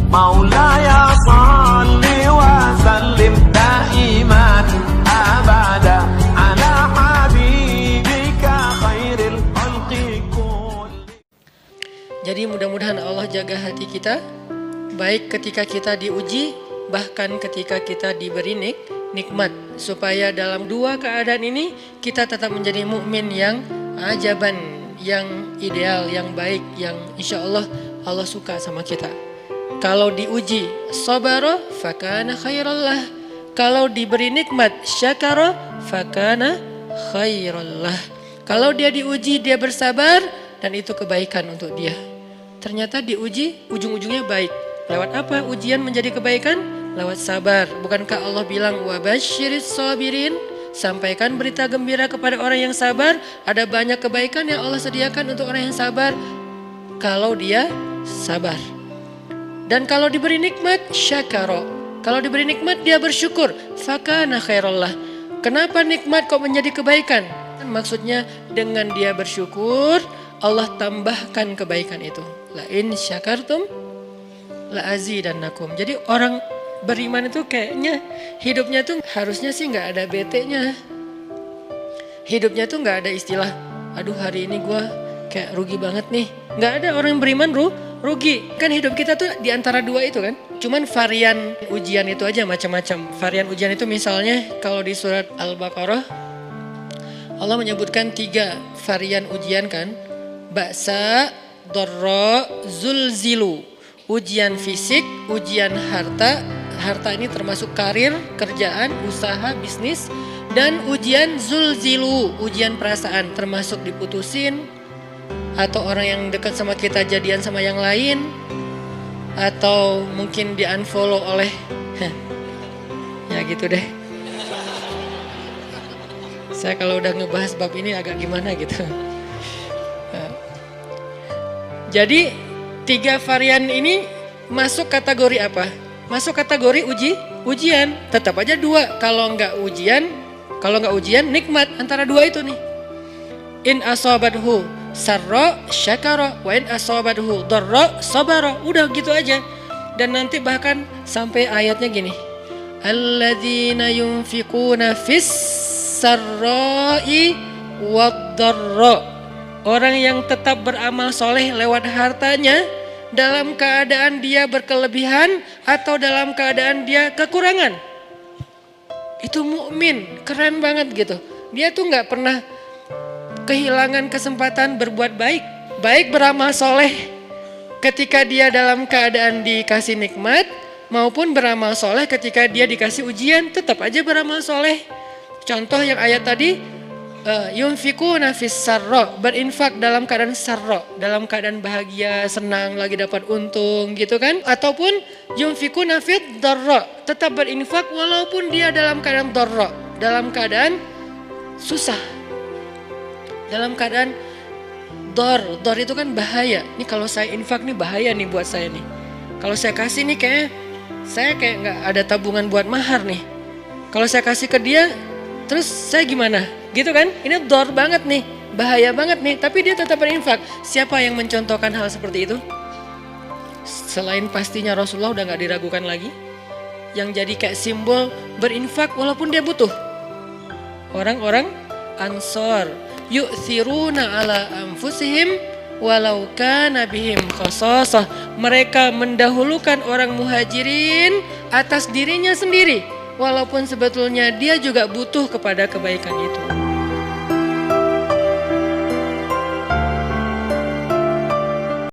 مولاي صل وسلم دائما أبدا على حبيبك خير الخلق كل. Jadi mudah-mudahan Allah jaga hati kita, baik ketika kita diuji, bahkan ketika kita diberi nikmat, supaya dalam dua keadaan ini kita tetap menjadi mukmin yang ajaban, yang ideal, yang baik, yang insya Allah Allah suka sama kita. Kalau diuji sabara fakana khairallah, kalau diberi nikmat syakara fakana khairallah. Kalau dia diuji dia bersabar dan itu kebaikan untuk dia. Ternyata diuji ujung-ujungnya baik. Lewat apa ujian menjadi kebaikan? Lewat sabar. Bukankah Allah bilang wabasyiris sabirin? Sampaikan berita gembira kepada orang yang sabar. Ada banyak kebaikan yang Allah sediakan untuk orang yang sabar kalau dia sabar. Dan kalau diberi nikmat syakara. Kalau diberi nikmat dia bersyukur. Fakana khairallah. Kenapa nikmat kok menjadi kebaikan? Maksudnya dengan dia bersyukur Allah tambahkan kebaikan itu. La in syakartum la azidannakum. Jadi orang beriman itu kayaknya hidupnya tuh harusnya sih nggak ada bete-nya. Hidupnya tuh nggak ada istilah, aduh hari ini gue kayak rugi banget nih. Nggak ada orang yang beriman rugi. Kan hidup kita tuh di antara dua itu kan. Cuman varian ujian itu aja macam-macam. Varian ujian itu misalnya kalau di surat Al-Baqarah Allah menyebutkan 3 varian ujian kan. Ba'sa, dharra, zulzilu. Ujian fisik, ujian harta. Harta ini termasuk karir, kerjaan, usaha, bisnis. Dan ujian zulzilu, ujian perasaan termasuk diputusin. Atau orang yang dekat sama kita jadian sama yang lain. Atau mungkin di unfollow oleh ya gitu deh. Saya kalau udah ngebahas bab ini agak gimana gitu. Jadi 3 varian ini masuk kategori apa? Masuk kategori ujian. Tetap aja 2. Kalau nggak ujian nikmat. Antara 2 itu nih. In asabathu sarra syakara wa in asabathu dharra sabara. Udah gitu aja. Dan nanti bahkan sampai ayatnya gini. Alladzina yunfiquna fis sarra'i wad dharra. Orang yang tetap beramal soleh lewat hartanya dalam keadaan dia berkelebihan atau dalam keadaan dia kekurangan. Itu mukmin, keren banget gitu. Dia tuh nggak pernah kehilangan kesempatan berbuat baik. Baik beramal soleh ketika dia dalam keadaan dikasih nikmat maupun beramal soleh ketika dia dikasih ujian, tetap aja beramal soleh. Contoh yang ayat tadi, yunfikuna fis sarra, berinfak dalam keadaan sarra, dalam keadaan bahagia, senang, lagi dapat untung gitu kan. Ataupun yunfikuna fit dharra, tetap berinfak walaupun dia dalam keadaan dharra, dalam keadaan susah. Dalam keadaan dor itu kan bahaya. Ini kalau saya infak nih bahaya nih buat saya nih. Kalau saya kasih nih saya kayak nggak ada tabungan buat mahar nih. Kalau saya kasih ke dia, terus saya gimana? Gitu kan? Ini dor banget nih, bahaya banget nih. Tapi dia tetap berinfak. Siapa yang mencontohkan hal seperti itu? Selain pastinya Rasulullah udah nggak diragukan lagi. Yang jadi kayak simbol berinfak walaupun dia butuh. Orang-orang Ansor, yu'thiruna ala anfusihim walau kana bihim khasasah. Mereka mendahulukan orang muhajirin atas dirinya sendiri. Walaupun sebetulnya dia juga butuh kepada kebaikan itu.